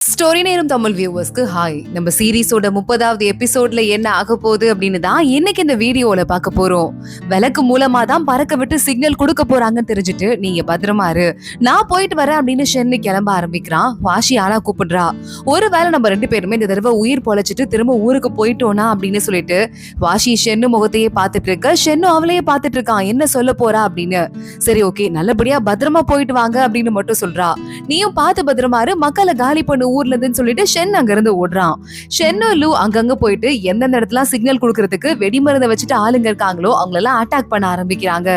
Story நேரம் Tamil வியூவர்ஸ்க்கு hi. நம்ம சீரீஸோட 30வது எபிசோட்ல என்ன ஆக போகுது அப்படின்னு தான் இன்னைக்கு இந்த வீடியோல பார்க்க போறோம். விளக்கு மூலமா தான் பறக்க விட்டு சிக்னல் கொடுக்க போறாங்கன்னு தெரிஞ்சுட்டு நீங்க பத்திரமா இரு, நான் போயிட்டு வரேன் அப்படின்னு ஷென்னு கிளம்ப ஆரம்பிக்கிறான். வாஷி ஆனா கூப்பிடுறா. ஒருவேளை நம்ம ரெண்டு பேருமே இந்த தடவை உயிர் பொழைச்சிட்டு திரும்ப ஊருக்கு போயிட்டோனா அப்படின்னு சொல்லிட்டு வாஷி ஷென்னு முகத்தையே பார்த்துட்டு இருக்க, ஷென்னு அவளையே பார்த்துட்டு இருக்கான் என்ன சொல்ல போறா அப்படின்னு. சரி ஓகே, நல்லபடியா பத்திரமா போயிட்டு வாங்க அப்படின்னு மட்டும் சொல்றா. நீயும் பார்த்து பத்திரமா இரு, மக்களை காலி பண்ணு ஊர்ல இருந்துன்னு சொல்லிட்டு ஷென் அங்க இருந்து ஓடுறான். ஷென்னும் லூ அங்கங்க போயிட்டு எந்தெந்த இடத்துல சிக்னல் கொடுக்கறதுக்கு வெடிமருந்தை வச்சுட்டு ஆளுங்க இருக்காங்களோ அவங்களெல்லாம் அட்டாக் பண்ண ஆரம்பிக்கிறாங்க.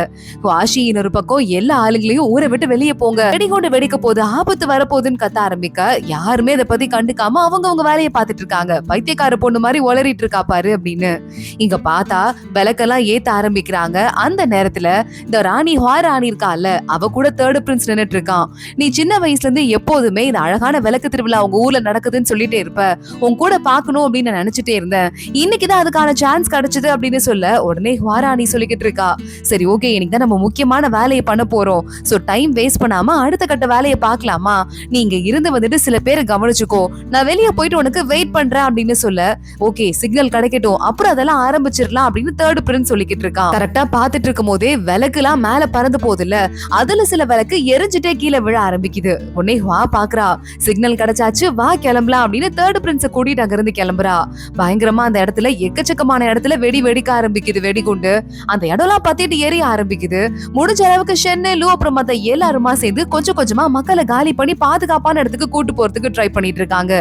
வாஷி இன்னொரு பக்கம் எல்லா ஆளுங்களையும் ஊரை விட்டு வெளியே போங்க, வெடிகொண்டு வெடிக்க போகுது, ஆபத்து வரப்போகுதுன்னு கத்த ஆரம்பிக்க யாருமே அதை பத்தி கண்டுக்காம அவங்க வேலையை பார்த்துட்டு இருக்காங்க. பைத்தியக்கார பொண்ணு மாதிரி ஒளறிட்டு இருக்கா பாரு அப்படின்னு. இங்க பார்த்தா விளக்கெல்லாம் ஏத்த ஆரம்பிக்கிறாங்க. அந்த நேரத்துல இந்த ராணி ராணி இருக்கால, அவ கூட தேர்ட் பிரின்ஸ் நின்னுட்டு இருக்கான். நீ சின்ன வயசுல இருந்து எப்போதுமே இந்த அழகான விளக்கு திருவிழா உங்க ஊர்ல நடக்குதுன்னு சொல்லிட்டே இருப்ப, உன் கூட பாக்கணும் அப்படின்னு நான் நினைச்சிட்டே இருந்தேன். இன்னைக்குதான் அதுக்கான சான்ஸ் கிடைச்சது அப்படின்னு சொல்ல உடனே ராணி சொல்லிக்கிட்டு இருக்கா. சரி ஓகே, இன்னைக்கு தான் நம்ம முக்கியமான வேலையை பண்ண போறோம். சோ டைம் வேஸ்ட் பண்ணாம அடுத்த கட்ட வேலையை பார்க்கலாமா? நீ இங்க இருந்து வந்துட்டு சில பேரை கவனிச்சுக்கோ, நான் வெளியே போயிட்டு உனக்கு வெயிட் பண்றேன் அப்படின்னு சொல்ல ஓகே சிக்னல் கிடைக்கட்டும், அப்புறம் அதெல்லாம் ஆரம்பிச்சிடலாம் அப்படின்னு தேர்ட் பிரின்ஸ் சொல்லிக்கிட்டு இருக்கான். கரெக்டா பாத்துட்டு இருக்கும் போதே விளக்கு எல்லாம் மேல பறந்து போகுது இல்ல, அதுல சில விளக்கு எரிஞ்சுட்டே கீழே விழ ஆரம்பிக்குது. உடனே பாக்குறா, சிக்னல் கிடைச்சாச்சு, வா கிளம்பலாம் அப்படின்னு தேர்ட் பிரின்ஸ கூட்டிட்டு அங்க இருந்து கிளம்புறா. பயங்கரமா அந்த இடத்துல எக்கச்சக்கமான இடத்துல வெடிக்க ஆரம்பிக்குது வெடிகுண்டு. அந்த இடம்லாம் பத்திட்டு எரிய ஆரம்பிக்குது. முடிஞ்ச அளவுக்கு ஷென்னு லூ அப்புறம் மத்த எல்லாருமா சேர்ந்து கொஞ்சம் கொஞ்சமா மக்களை காலி பண்ணி பாதுகாப்பான இடத்துக்கு கூட்டு போறதுக்கு ட்ரை பண்ணிட்டு இருக்காங்க.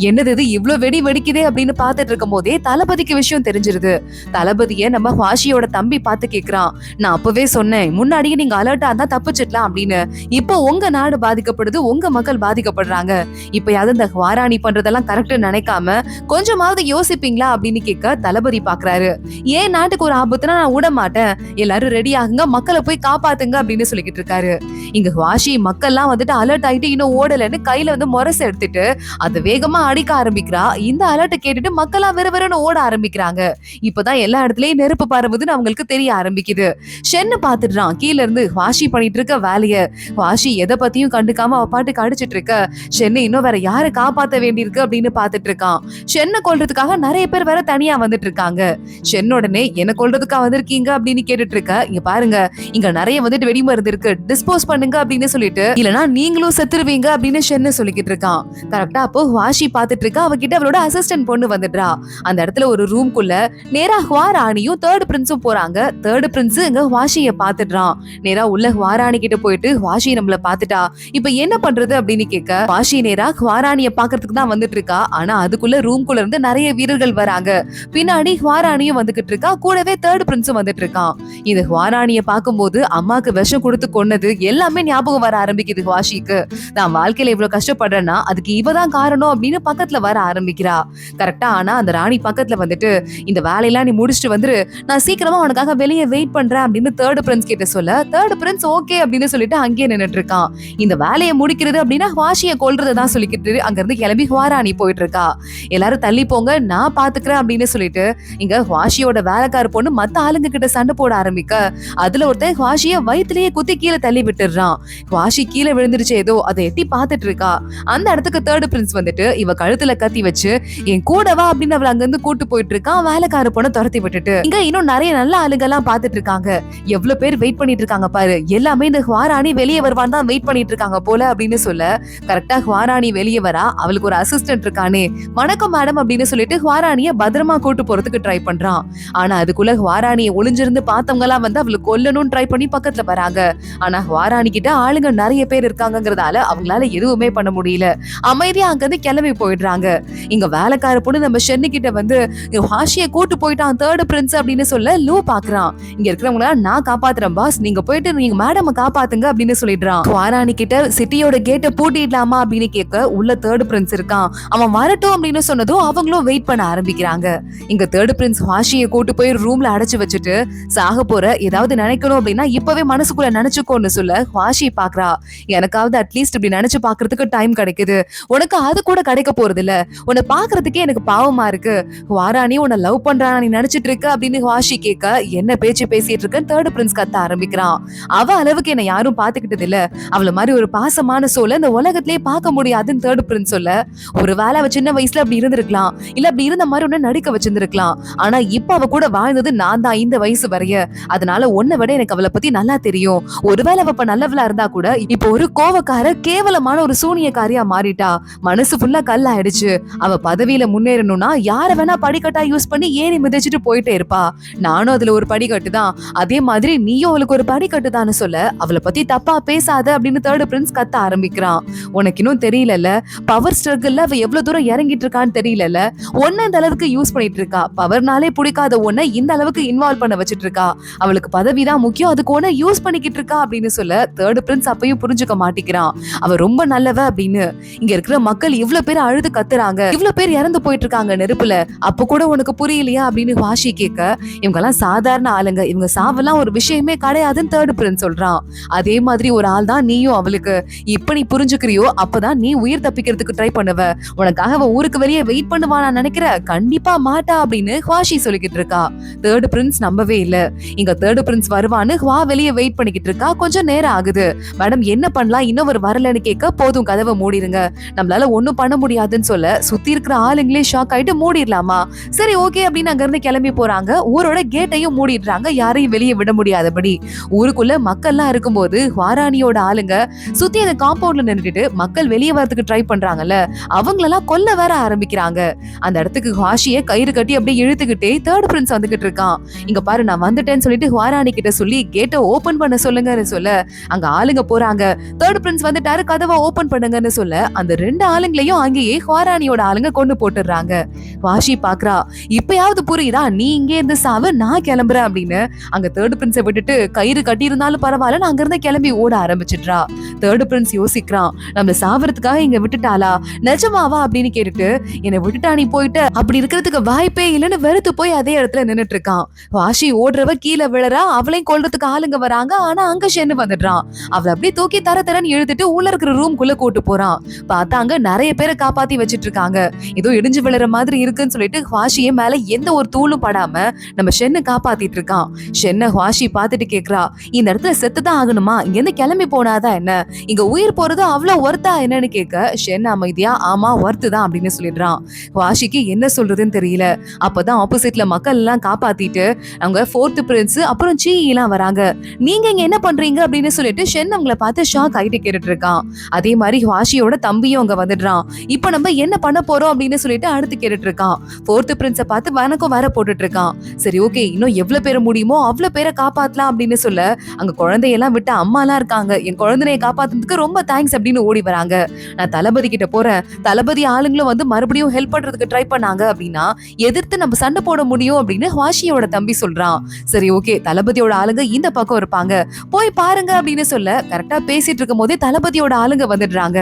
என்னது இது இவ்வளவு வெடிக்குதே அப்படின்னு பாத்துட்டு இருக்கும் போதே தளபதிக்கு விஷயம் தெரிஞ்சிருது. தளபதிய நம்ம வாஷியோட தம்பி பார்த்து கேக்குறான், நான் அப்பவே சொன்னேன் முன்னாடியே நீங்க அலர்ட்டா இருந்தா தப்பிச்சிடலாம் அப்படின்னு. இப்போ உங்க நாடு பாதிக்கப்படுது, உங்க மக்கள் பாதிக்கப்படுறாங்க, இப்பயாவது இந்த வாராணி பண்றதெல்லாம் கரெக்ட் நினைக்காம கொஞ்சமாவது யோசிப்பீங்களா அப்படின்னு கேட்க தளபதி பாக்குறாரு. ஏன் நாட்டுக்கு ஒரு ஆபத்துனா நான் விட மாட்டேன், எல்லாரும் ரெடி ஆகுங்க, மக்களை போய் காப்பாத்துங்க அப்படின்னு சொல்லிக்கிட்டு இருக்காரு. இங்க வாஷி மக்கள்லாம் வந்துட்டு அலர்ட் ஆயிட்டு இன்னும் ஓடலன்னு கையில வந்து முரசு எடுத்துட்டு அதை வேகமா அடிக்க ஆரம்பிக்கிறா. இந்த அலர்ட்டை கேட்டுட்டு மக்கள்லாம் விறுவிறுன்னு ஓட ஆரம்பிக்கிறாங்க. இப்பதான் எல்லா இடத்துலயும் நெருப்பு பரவுதுன்னு அவங்களுக்கு தெரிய ஆரம்பிக்குது. ஷென்னு பாத்துடுறான் கீழ இருந்து வாஷி பண்ணிட்டு இருக்க வேலைய. வாஷி எதை பத்தியும் கண்டுக்காம அவ பாட்டுக்கு அடிச்சிட்டு இருக்க. ஷென்னு இன்னும் வேற யாரை காப்பாத்த வேண்டியிருக்கு அப்படின்னு பாத்துட்டு இருக்கான். ஷென்னை கொல்றதுக்காக நிறைய பேர் வேற தனியா வந்துட்டு இருக்காங்க. ஷென் உடனே என்ன கொல்றதுக்காக வந்திருக்கீங்க அப்படின்னு கேட்டுட்டு இருக்க. இங்க பாருங்க, இங்க நிறைய வந்துட்டு வெடிமருந்து இருக்கு, டிஸ்போஸ் பண்ணுங்க அப்படின்னு சொல்லிட்டு, இல்லனா நீங்களும் செத்துருவீங்க அப்படின்னு ஷென்னு சொல்லிக்கிட்டு இருக்கான். கரெக்டா அப்போ வாஷி பாத்துட்டு இருக்கா. அவகிட்ட அவளோட அசிஸ்டன்ட் பொண்ணு வந்துடுறா. அந்த இடத்துல ஒரு ரூம்குள்ள நேரா ராணியும் தேர்ட் பிரின்ஸும் போறாங்க. தேர்ட் பிரின்ஸ் இங்க வாஷிய பாத்துடுறான். நேரா உள்ள ராணி கிட்ட போயிட்டு வாஷி நம்மள பாத்துட்டா, இப்ப என்ன பண்றது அப்படின்னு கேட்க வாஷி நேரா ராணிய பாக்குறதுக்கு தான் வந்துட்டு இருக்கா. ஆனா அதுக்குள்ள ரூம்குள்ள இருந்து நிறைய வீரர்கள் வராங்க. பின்னாடி ராணியும் வந்துகிட்டு இருக்கா, கூடவே தேர்ட் பிரின்ஸும் வந்துட்டு இருக்கான். இந்த ராணிய பாக்கும்போது அம்மாக்கு விஷம் கொடுத்து கொன்னது எல்லாமே ஞாபகம் வர ஆரம்பிக்குது வாஷிக்கு. நான் வாழ்க்கையில இவ்வளவு கஷ்டப்படுறேன்னா அதுக்கு இவதான் காரணம் அப்படின்னு பக்கத்துல வர ஆரம்பிக்கிறா. கரெக்டா ஆனா அந்த ராணி பக்கத்துல வந்துட்டு, இந்த வேலையெல்லாம் நீ முடிச்சுட்டு வந்துரு, நான் சீக்கிரமா உனக்காக வெளியே வெயிட் பண்றேன் அப்படின்னு தேர்ட் பிரின்ஸ் கிட்ட சொல்ல தேர்ட் பிரின்ஸ் ஓகே அப்படின்னு சொல்லிட்டு அங்கேயே நின்னுட்டு இருக்கான். இந்த வேலையை முடிக்கிறது அப்படின்னா வாஷிய கொல்றதான் சொல்லிக்கிட்டு அங்க இருந்து கிளம்பி ராணி போயிட்டு இருக்கா. எல்லாரும் தள்ளி போங்க, நான் பாத்துக்கிறேன் அப்படின்னு சொல்லிட்டு இங்க வாஷியோட வேலைக்கார பொண்ணு மத்த ஆளுங்க கிட்ட சண்டை போட ஆரம்பிக்க அதுல ஒருத்தன் வாஷிய வயிற்றுலயே குத்தி கீழே தள்ளி விட்டுறான். வாஷி கீழே விழுந்துருச்சு ஏதோ, அதை எட்டி பாத்துட்டு இருக்கா. அந்த இடத்துக்கு தேர்ட் பிரின்ஸ் வந்துட்டு இவ கழுத்துல கத்தி வச்சு என் கூட வா அப்படின்னு அவளை அங்க இருந்து கூட்டு போயிட்டு இருக்கான். வேலைக்கார பொண்ணை துரத்தி விட்டுட்டு இங்க இன்னும் நிறைய நல்ல ஆளுங்க எல்லாம் பாத்துட்டு இருக்காங்க. எவ்வளவு பேர் வெயிட் பண்ணிட்டு இருக்காங்க பாரு, எல்லாமே இந்த ராணி வெளியே வருவான் தான் வெயிட் பண்ணிட்டு இருக்காங்க போல அப்படின்னு சொல்ல கரெக்டா ராணி வெளியே வரா. அவளுக்கு ஒரு அசிஸ்டன்ட் இருக்கானே, வணக்கம் மேடம் அப்படின்னு சொல்லிட்டு ராணிய பத்திரமா கூட்டு போறதுக்கு ட்ரை பண்றான். ஆனா அதுக்குள்ள ராணிய ஒளிஞ்சிருந்து பார்த்தவங்க எல்லாம் வந்து அவளுக்கு கொல்லணும்னு ட்ரை பண்ணி பக்கத்துல வராங்க. ஆனா ராணி கிட்ட ஆளுங்க நிறைய பேர் இருக்காங்கிறதால அவங்களால எதுவுமே பண்ண முடியல. அமைதியா அங்க இருந்து கிளம்பி போயிடுறாங்க. இங்க வேலைக்கார பொண்ணு நம்ம ஷென்னு கிட்ட வந்து வாஷிய கூட்டு போயிட்டான் தேர்ட் பிரின்ஸ் அப்படின்னு சொல்ல லூ பாக்குறான். இங்க இருக்கிறவங்கள நான் காப்பாத்துறேன் பாஸ், நீங்க போயிட்டு நீங்க மேடம் காப்பாத்துங்க அப்படின்னு சொல்லிடுறான். ராணி கிட்ட சிட்டியோட கேட்டை பூட்டிடலாமா அப்படின்னு கேட்க உள்ள தேர்ட் பிரின்ஸ் இருக்கான். அவன் வரட்டும் அப்படின்னு சொன்னதும் அவங்களும் வெயிட் பண்ண ஆரம்பிக்கிறாங்க. இங்க தேர்ட் பிரின்ஸ் வாஷியை கூட்டு போய் ரூம்ல அடைச்சு வச்சுட்டு சாக போற ஏதாவது நினைக்கணும் அப்படின்னா இப்பவே மனசுக்குள்ள நினைச்சுக்கோன்னு சொல்ல வாஷி பாக்குறா. எனக்காவது அட்லீஸ்ட் இப்படி நினைச்சு பாக்குறதுக்கு டைம் கிடைக்குது, உனக்கு அது கூட கிடைக்க போறது இல்ல, உன்னை பாக்குறதுக்கே எனக்கு பாவமா இருக்கு, வாராணி உன்னை லவ் பண்றானா நீ நினைச்சிட்டு இருக்க அப்படின்னு வாஷி கேட்க என்ன பேச்சு பேசிட்டு இருக்க தேர்ட் பிரின்ஸ் கத்த ஆரம்பிக்கிறான். அவ அளவுக்கு என்ன யாரும் பாத்துக்கிட்டது இல்ல, அவள மாதிரி ஒரு பாசமான சோல இந்த உலகத்திலேயே பார்க்க முடியாதுன்னு தேர்ட் பிரின்ஸ் சொல்ல, ஒருவேளை அவ சின்ன வயசுல அப்படி இருந்திருக்கலாம், இல்ல அப்படி இருந்த மாதிரி ஒண்ணு நடிக்க வச்சிருந்திருக்கலாம். ஆனா இப்ப அவ கூட வாழ்ந்தது நான் தான் இந்த வயசு வரைய. அதனால உன்னை விட எனக்கு அவளை பத்தி நல்லா தெரியும். ஒருவேளை அவ இப்ப நல்லவளா இருந்தா கூட இப்ப ஒரு கோவக்கார கேவலமான ஒரு சூனியக்காரியா மாறிட்டா. மனசு ஃபுல்லா கல் ஆயிடுச்சு. அவ பதவியில முன்னேறணும்னா யார வேணா படிக்கட்டா யூஸ் பண்ணி ஏறி மிதிச்சுட்டு போயிட்டே இருப்பா. நானும் அதுல ஒரு படிக்கட்டு தான். அதே மாதிரி நீயும் அவளுக்கு ஒரு படிக்கட்டு தான்னு சொல்ல, அவளை பத்தி தப்பா பேசாத அப்படின்னு தேர்ட் பிரின்ஸ் கத்த ஆரம்பிக்கிறான். உனக்கு இன்னும் தெரியல, பவர் ஸ்ட்ரகிள்ல அவ எவ்வளவு தூரம் இறங்கிட்டு இருக்கான்னு தெரியல. ஒன்ன இந்த அளவுக்கு யூஸ் பண்ணிட்டு இருக்கா. பவர்னாலே பிடிக்காத ஒன்ன இந்த அளவுக்கு இன்வால்வ் பண்ண வச்சிட்டு இருக்கா. அவளுக்கு பதவிதான் முக்கியம், அதுக்கு ஒன்ன யூஸ் பண்ணிக்கிட்டு இருக்கா அப்படின்னு சொல்ல தேர்ட் பிரின்ஸ் அப்பயும் புரிஞ்சுக்க மாட்டேங்கிறான். அவ ரொம்ப நல்லவ அப்படின்னு. இங்க இருக்கிற மக்கள் இவ்வளவு பேர் அழுது கத்துறாங்க, இவ்வளவு பேர் இறந்து போயிட்டு இருக்காங்க நெருப்புல. அப்ப கூட உனக்கு புரியலையா அப்படின்னு வாஷி கேட்க, இவங்க எல்லாம் சாதாரண ஆளுங்க, இவங்க சாவெல்லாம் ஒரு விஷயமே கிடையாதுன்னு தேர்ட் பிரின்ஸ் சொல்றான். அதே மாதிரி ஒரு ஆள் தான் நீயும் அவளுக்கு. இப்ப நீ புரிஞ்சுக்கிறியோ அப்பதான் நீ உயிர் தப்பிக்கிறதுக்கு ட்ரை பண்ணுவ. உனக்காக அவ ஊருக்கு வெளியே வெயிட் பண்ணுவா நான் நினைக்கிற, கண்டிப்பா மாட்டா அப்படின்னு ஹுவாஷி சொல்லிக்கிட்டு இருக்கா. தேர்ட் பிரின்ஸ் நம்பவே இல்ல. இங்க தேர்ட் பிரின்ஸ் வருவான்னு ஹுவா வெளியே வெயிட் பண்ணிக்கிட்டு இருக்கா. கொஞ்சம் நேரம் ஆகுது. மேடம் என்ன பண்ணலாம், இன்னும் ஒரு வரலன்னு கேட்க, போதும் கதவை மூடிருங்க, நம்மளால ஒண்ணும் பண்ண முடியாதுன்னு சொல்ல சுத்தி இருக்கிற ஆளுங்களே ஷாக் ஆயிட்டு மூடிடலாமா, சரி ஓகே அப்படின்னு அங்க இருந்து கிளம்பி போறாங்க. ஊரோட கேட்டையும் மூடிடுறாங்க, யாரையும் வெளியே விட முடியாதபடி. ஊருக்குள்ள மக்கள்லாம் இருக்கும்போது வாராணியோட ஆளுங்க சுத்தி அந்த காம்பவுண்ட்ல நின்றுட்டு மக்கள் வெளியே வரதுக்கு ட்ரை பண்றாங்கல்ல, அவங்களெல்லாம் கொல்ல வேற ஆரம்பிக்கிறாங்க. அந்த இடத்துக்கு ஹாஷியை கயிறு கட்டி அப்படியே இழுத்துக்கிட்டே தேர்ட் பிரின்ஸ் வந்துகிட்டு இருக்கான். இங்க பாரு நான் வந்துட்டேன்னு சொல்லிட்டு வாராணி கிட்ட சொல்லி கேட்டை ஓபன் பண்ண சொல்லுங்கன்னு சொல்ல, அங்க ஆளுங்க போறாங்க. தேர்ட் பிரின்ஸ் வந்துட்டாரு, கதவை ஓபன் பண்ணுங்கன்னு சொல்ல அந்த ரெண்டு ஆளுங்களையும் அங்கேயே வாராணியோட ஆளுங்க கொண்டு போட்டுறாங்க. வாஷி பாக்குறா, இப்பயாவது புரியுதா, நீ இங்கே இருந்து சாவு, நான் கிளம்புறேன் அப்படின்னு. அங்க தேர்ட் பிரின்ஸை விட்டுட்டு கயிறு கட்டி இருந்தாலும் பரவாயில்ல, நான் அங்க இருந்து கிளம்பி ஓட ஆரம்பிச்சிடுறா. தேர்ட் பிரின்ஸ் யோசிக்கிறான், நம்ம சாவறதுக்காக இங்க விட்டுட்டாளா, நிஜமாவா அப்படின்னு கேட்டுட்டு, என்னை விட்டுட்டா நீ போயிட்ட, அப்படி இருக்கிறதுக்கு வாய்ப்பே இல்லைன்னு வெறுத்து போய் அதே இடத்துல நின்னுட்டு இருக்கான். வாஷி ஓடுறவ கீழே விழறா, அவளையும் கொல்றதுக்கு ஆளுங்க வராங்க. ஆனா அங்க ஷென்னு வந்துடுறான். அவளை அப்படியே தூக்கி தரன்னு இழுத்துட்டு உள்ள இருக்கிற ரூம்குள்ள கூட்டு போறான். பார்த்தாங்க நிறைய பேரை காப்பாத்தி வச்சிட்டு இருக்காங்க. ஏதோ இடிஞ்சு விழுற மாதிரி இருக்குன்னு சொல்லிட்டு வாஷியே மேல எந்த ஒரு தூளும் படாம நம்ம ஷென்னு காப்பாத்திட்டு இருக்கான். ஷென்ன வாஷி பாத்துட்டு கேக்குறா, இந்த இடத்துல செத்துதான் ஆகணுமா, இங்க இருந்து கிளம்பி போனாதான் என்ன, இங்க உயிர் போறது அவ்வளவு ஒர்த்தா என்னன்னு கேட்க, ஷென் அமைதியா ஆமா ஒர்த்து தான் அப்படின்னு சொல்லிடுறான். வாஷிக்கு என்ன சொல்றதுன்னு தெரியல. அப்பதான் ஆப்போசிட்ல மக்கள் எல்லாம் காப்பாத்திட்டு அவங்க ஃபோர்த் பிரின்ஸ் அப்புறம் சீ எல்லாம் வராங்க. நீங்க இங்க என்ன பண்றீங்க அப்படின்னு சொல்லிட்டு ஷென் அவங்கள பார்த்து ஷாக் ஆயிட்டு கேட்டுட்டு இருக்கான். அதே மாதிரி வாஷியோட தம்பியும் அங்க வந்துடுறான். இப்ப நம்ம என்ன பண்ண போறோம் அப்படின்னு சொல்லிட்டு அடுத்து கேட்டுட்டு இருக்கான். ஃபோர்த் பிரின்ஸ பார்த்து வணக்கம் வேற போட்டுட்டு இருக்கான். சரி ஓகே, இன்னும் எவ்வளவு பேரை முடியுமோ அவ்வளவு பேரை காப்பாத்தலாம் அப்படின்னு சொல்ல, அங்க குழந்தையெல்லாம் விட்டு அம்மா எல்லாம் இருக்காங்க, என் குழந்தைய காப்பாத்துறதுக்கு ரொம்ப தேங்க்ஸ் அப்படின்னு ஓடி வராங்க. நான் தளபதி கிட்ட போறேன், தளபதி ஆளுங்களும் வந்து மறுபடியும் ஹெல்ப் பண்றதுக்கு ட்ரை பண்ணாங்க அப்படின்னா எதிர்த்து நம்ம சண்டை போட முடியும் அப்படின்னு வாஷியோட தம்பி சொல்றான். சரி ஓகே, தளபதியோட ஆளுங்க இந்த பக்கம் இருப்பாங்க, போய் பாருங்க அப்படின்னு சொல்ல கரெக்டா பேசிட்டு இருக்கும் போதே தளபதியோட ஆளுங்க வந்துடுறாங்க.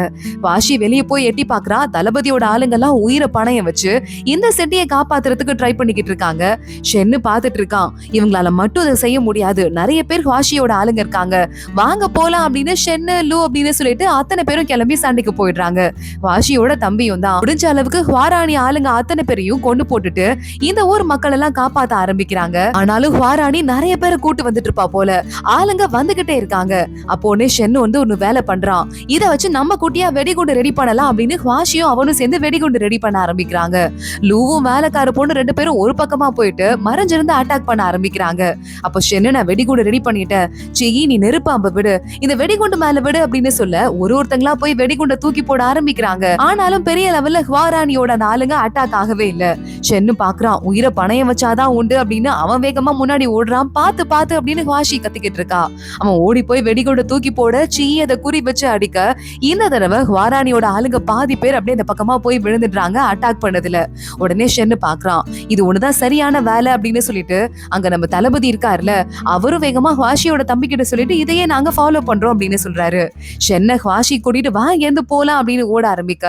வாஷி வெளியே போய் எட்டி பாக்குறா. தளபதியோட ஆளுங்க எல்லாம் உயிரை பணையம் வச்சு இந்த செட்டியை காப்பாத்துறதுக்கு ட்ரை பண்ணிக்கிட்டு இருக்காங்க. ஷென்னு பாத்துட்டு இருக்கான். இவங்களால மட்டும் அதை செய்ய முடியாது, நிறைய பேர் வாஷியோட ஆளுங்க இருக்காங்க, வாங்க போலாம் அப்படின்னு ஷென்னு லூ அப்படின்னு சொல்லிட்டு அத்தனை பேரும் கிளம்பி சண்டைக்கு போயிடுறாங்க. வாஷியோட தம்பியும் தான் முடிஞ்ச அளவுக்கு வாராணி ஆளுங்க அத்தனை பேரையும் கொண்டு போட்டுட்டு இந்த ஊர் மக்கள் எல்லாம் காப்பாத்த ஆரம்பிக்கிறாங்க. ஆனாலும் வாராணி நிறைய பேரை கூட்டு வந்துட்டு இருப்பா போல, ஆளுங்க வந்துகிட்டே இருக்காங்க. அப்போனே ஷென்னு வந்து ஒன்னு வேலை பண்றான். இத வச்சு நம்ம குட்டியா வெடிகுண்டு ரெடி பண்ணலாம் அப்படின்னு வாஷியும் அவனும் சேர்ந்து வெடிகுண்டு ரெடி பண்ண ஆரம்பிக்கிறாங்க. லூவும் வேலைக்கார பொண்ணு ரெண்டு பேரும் ஒரு பக்கமா போயிட்டு மறைஞ்சிருந்து அட்டாக் பண்ண ஆரம்பிக்கிறாங்க. அப்போ ஷென்னு, நான் வெடிகுண்டு ரெடி பண்ணிட்டேன், செய் நீ நெருப்பாம்ப விடு, இந்த வெடிகுண்டு மேல விடு அப்படின்னு சொல்ல ஒருத்தங்களா போய் வெடிகுண்டை தூக்கி போட ஆரம்பிக்கிறாங்க. ஆனாலும் பெரிய லெவல்ல வாராணியோட ஆளுங்க அட்டாக் ஆகவே இல்ல. ஷென்னு பாக்குறான், உயிரை பணையம் வச்சாதான் உண்டு அப்படின்னு அவன் வேகமா முன்னாடி ஓடுறான். பாத்து பாத்து அப்படின்னு வாஷி கத்திக்கிட்டு இருக்கா. அவன் ஓடி போய் வெடிகுண்டை தூக்கி போட சீ அதை குறி வச்சு அடிக்க, இந்த தடவை வாராணியோட ஆளுங்க பாதி பேர் அப்படியே அந்த பக்கமா போய் விழுந்துடுறாங்க அட்டாக் பண்ணதுல. உடனே ஷென்னு பாக்குறான், இது ஒண்ணுதான் சரியான வேலை அப்படின்னு சொல்லிட்டு அங்க நம்ம தளபதி இருக்காருல, அவரும் வேகமா வாஷியோட தம்பி கிட்ட சொல்லிட்டு இதையே நாங்க ஃபாலோ பண்றோம் அப்படின்னு சொல்றாரு. ஷென்ன வாஷி கூட்டிட்டு வா எந்து போலாம் அப்படின்னு ஓட ஆரம்பிக்க,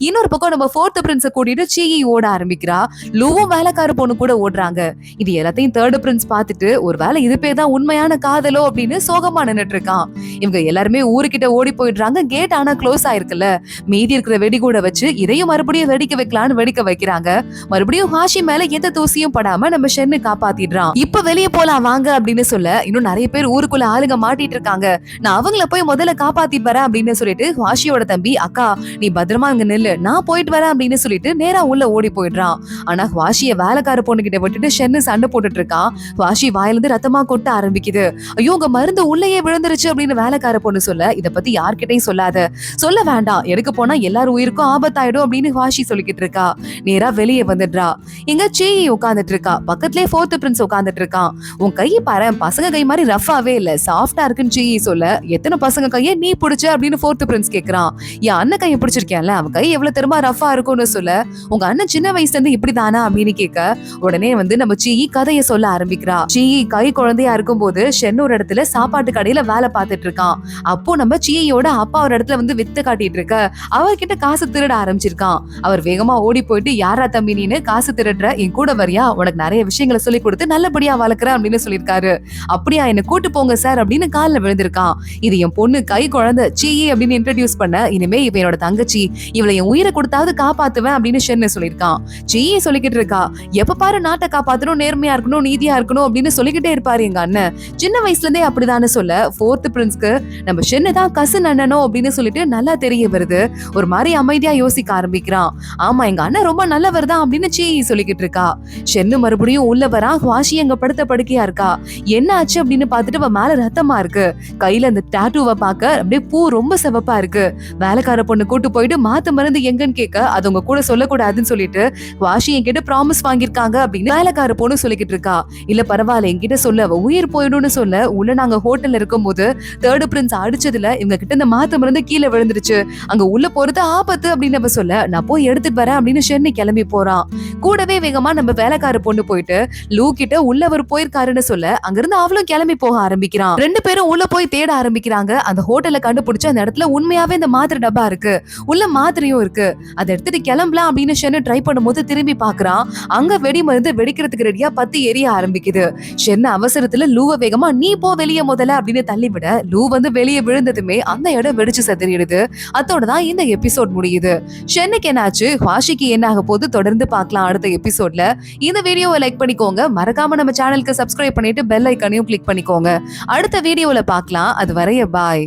இன்னொரு பக்கம் நம்ம ஃபோர்த் பிரின்ஸை கூட்டிட்டு சீகி ஓட ஆரம்பிக்கிறா. லூவும் வேலைக்கார பொண்ணு கூட ஓடுறாங்க. இது எல்லாத்தையும் தேர்ட் பிரின்ஸ் பார்த்துட்டு ஒருவேளை இது பேர் தான் உண்மையான காதலோ அப்படின்னு சோகமா நின்னுட்டு இருக்கான். இவங்க எல்லாருமே ஊருக்கிட்ட ஓடி போயிடுறாங்க. கேட் ஆனா க்ளோஸ் ஆயிருக்குல்ல, மீதி இருக்கிற வெடிகூட வச்சு இதையும் மறுபடியும் வெடிக்க வைக்கலான்னு வெடிக்க வைக்கிறாங்க. மறுபடியும் வாஷி மேல எந்த தூசியும் படாம நம்ம ஷென்னு காப்பாத்திடுறான். இப்ப வெளியே போலாம் வாங்க அப்படின்னு சொல்ல இன்னும் நிறைய பேர் ஊருக்குள்ள ஆளுங்க மாட்டிட்டு இருக்காங்க. நான் அவங்கள போய் முதல்ல காப்பாத்தி வரேன் அப்படின்னு சொல்லிட்டு வாஷியோட தம்பி, அக்கா நீ பத்திரமா இங்க நில்லு, நான் போயிட்டு வரேன் அப்படின்னு சொல்லிட்டு நேரா உள்ள ஓடி போயிடுறான். ஆனா ஹுவாஷிய வேலைக்கார பொண்ணு கிட்ட விட்டுட்டு ஷென்னு சண்டை போட்டுட்டு இருக்கான். ஹுவாஷி வாயிலிருந்து ரத்தமா கொட்ட ஆரம்பிக்குது. ஐயோ உங்க மருந்து உள்ளேயே விழுந்துருச்சு அப்படின்னு வேலைக்கார பொண்ணு சொல்ல, இத பத்தி யார்கிட்டயும் சொல்லாத, சொல்ல வேண்டாம், எடுக்க போனா எல்லாரும் உயிருக்கும் ஆபத்தாயிடும் அப்படின்னு ஹுவாஷி சொல்லிக்கிட்டு இருக்கா. நேரா வெளியே வந்துடுறா. இங்க சீயி உட்கார்ந்துட்டு இருக்கா. பக்கத்துலயே ஃபோர்த் பிரின்ஸ் உட்கார்ந்துட்டு இருக்கான். உன் கையை பாரு, பசங்க கை மாதிரி ரஃபாவே இல்ல, சாஃப்டா இருக்குன்னு சீயி சொல்ல, எத்தனை பசங்க கையை நீ பிடிச்ச அப்படின்னு ஃபோர்த் பிரின்ஸ் கேக்குறான். என் அண்ணன் கையை பிடிச்சிருக்கேன்ல, அவன் கை எவ்வளவு தெரியுமா ரஃபா இருக்கும்னு சொல்ல, உங்க அண்ணன் சின்ன வயசுல இருந்து இப்படிதானா அப்படின்னு கேட்க, உடனே நம்ம சீயி கதையை சொல்ல ஆரம்பிக்கிறா. சீயி கை குழந்தையா இருக்கும் போது ஷென் ஒரு இடத்துல சாப்பாட்டு கடையில வேலை பார்த்துட்டு இருக்கான். அப்போ நம்ம சீயோட அப்பா ஒரு இடத்துல வித்து காட்டிட்டு இருக்க, அவர்கிட்ட காசு திருட ஆரம்பிச்சிருக்கான். அவர் வேகமா ஓடி போயிட்டு, யாரா தம்பி நீனு, காசு திருடுற, என் கூட வரியா, உனக்கு நிறைய விஷயங்களை சொல்லி கொடுத்து நல்லபடியா வளர்க்குற அப்படின்னு சொல்லியிருக்காரு. அப்படியா, என்ன கூட்டு போங்க சார் அப்படின்னு காலில் விழுந்திருக்கான். இது என் பொண்ணு கை குழந்தை சீயி அப்படின்னு இன்ட்ரடியூஸ் பண்ண, இனிமே இவ என்னோட தங்கச்சி, இவளை என் உயிரை கொடுத்தாவது காப்பாத்துவேன் அப்படின்னு ஷென்னு சொல்லியிருக்கான். சீயி சொல்லிக்கிட்டு இருக்கா, எப்ப பாரு நாட்டை காப்பாத்தணும், நேர்மையா இருக்கணும், நீதியா இருக்கணும் அப்படின்னு சொல்லிக்கிட்டே இருப்பாரு எங்க அண்ணன். சின்ன வயசுல இருந்தே அப்படிதான்னு சொல்ல, ஃபோர்த் பிரின்ஸ்க்கு நம்ம ஷென்னு தான் கசின் அண்ணனோ அப்படின்னு சொல்லிட்டு நல்லா தெரிய வருது. ஒரு மாதிரி அமைதியா யோசிக்க ஆரம்பிக்கிறான். ஆமா எங்க அண்ணன் ரொம்ப நல்லவர் தான் அப்படின்னு சீயி சொல்லிக்கிட்டு இருக்கா. ஷென்னு மறுபடியும் உள்ள வரா. ஹுவாஷி எங்க படுத்த படுக்கையா இருக்கா. என்ன ஆச்சு அப்படின்னு பாத்துட்டு அவ மேல ரத்தமா இருக்கு. கையில அந்த டாட்டூவை பாக்க அப்படியே பூ ரொம்ப சிவப்பா இருக்கு. வேலைக்கார பொண்ணு கூட்டு போயிட்டு மாத்து மருந்து எங்கன்னு கேட்க, அது உங்க கூட சொல்லக்கூடாதுன்னு சொல்லிட்டு ஹுவாஷி என்கிட்ட ப்ராமிஸ் வாங்கியிருக்காங்க அப்படின்னு வேலைக்கார பொண்ணு சொல்லிக்கிட்டு இருக்கா. இல்ல பரவாயில்ல, என்கிட்ட சொல்ல, அவ உயிர் போயிடும்னு சொல்ல, உள்ள நாங்க ஹோட்டல்ல இருக்கும் போது தேர்ட் பிரின்ஸ் அடிச்சதுல இவங்க கிட்ட இந்த மாத்து மருந்து கீழே விழுந்துருச்சு, அங்க உள்ள போறது ஆபத்து அப்படின்னு அவ சொல்ல, நான் போய் எடுத்துட்டு வரேன் அப்படின்னு ஷென்னி கிளம்பி போறான். கூடவே வேகமா நம்ம வேலைக்கார பொண்ணு போயிட்டு லூ கிட்ட உள்ளவர் போயிருக்காருன்னு சொல்ல, அங்கிருந்து அவளும் கிளம்பி போக ஆரம்பிக்கிறான். ரெண்டு பேரும் உள்ள போய் தேட ஆரம்பிக்கிறாங்க. அந்த ஹோட்டலை கண்டுபிடிச்சு அந்த இடத்துல உண்மையாவே இந்த மாத்திரை டப்பா இருக்கு, உள்ள மாத்திரையும் இருக்கு. அதை எடுத்துட்டு கிளம்பலாம் அப்படின்னு ஷென்னு ட்ரை பண்ணும்போது திரும்பி பாக்குறான். அங்க வெடி மருந்து வெடிக்கிறதுக்கு ரெடியா பத்தி எரிய ஆரம்பிக்குது. ஷென்னு அவசரத்துல லூவை வேகமா நீ போ வெளியே முதல்ல அப்படின்னு தள்ளிவிட, லூ வெளியே விழுந்ததுமே அந்த இடம் வெடிச்சு செதறிடுது. அதோட தான் இந்த எபிசோட் முடியுது. ஷென்னுக்கு என்னாச்சு, ஹுவாஷிக்கு என்ன ஆக போது, தொடர்ந்து பார்க்கலாம் அடுத்த எபிசோட்ல. இந்த வீடியோவை லைக் பண்ணிக்கோங்க, மறக்காம நம்ம சேனலுக்கு சப்ஸ்கிரைப் பண்ணிட்டு பெல் ஐக்கானையும் கிளிக் பண்ணிக்கோங்க. அடுத்த வீடியோல பார்க்கலாம். அது வரைய பாய்.